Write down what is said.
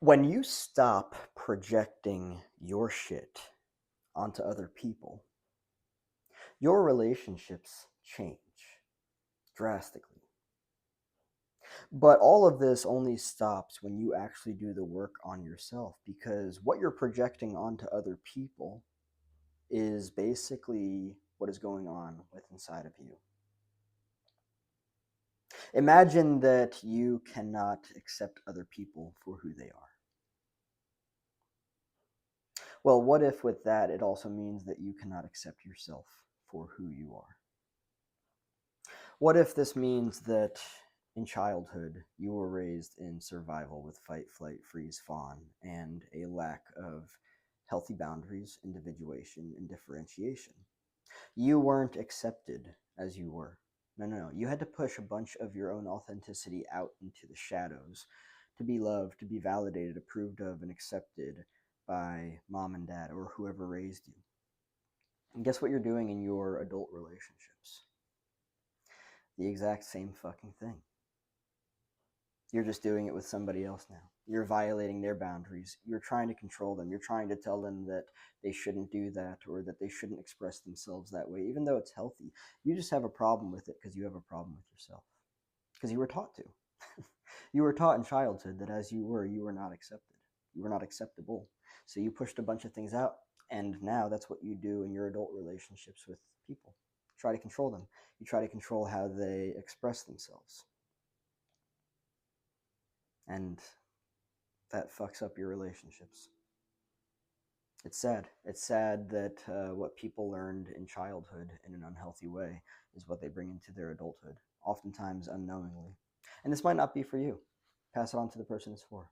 When you stop projecting your shit onto other people, your relationships change drastically. But all of this only stops when you actually do the work on yourself because what you're projecting onto other people is basically what is going on with inside of you. Imagine that you cannot accept other people for who they are. Well, what if with that it also means that you cannot accept yourself for who you are? What if this means that in childhood you were raised in survival with fight, flight, freeze, fawn, and a lack of healthy boundaries, individuation, and differentiation? You weren't accepted as you were. No, no, no. You had to push a bunch of your own authenticity out into the shadows to be loved, to be validated, approved of, and accepted by mom and dad or whoever raised you. And guess what you're doing in your adult relationships? The exact same fucking thing. You're just doing it with somebody else now. You're violating their boundaries. You're trying to control them. You're trying to tell them that they shouldn't do that or that they shouldn't express themselves that way, even though it's healthy. You just have a problem with it because you have a problem with yourself. Because you were taught to. You were taught in childhood that as you were not accepted. You were not acceptable. So you pushed a bunch of things out, and now that's what you do in your adult relationships with people. Try to control them. You try to control how they express themselves. And that fucks up your relationships. It's sad. It's sad that what people learned in childhood in an unhealthy way is what they bring into their adulthood, oftentimes unknowingly. And this might not be for you. Pass it on to the person it's for.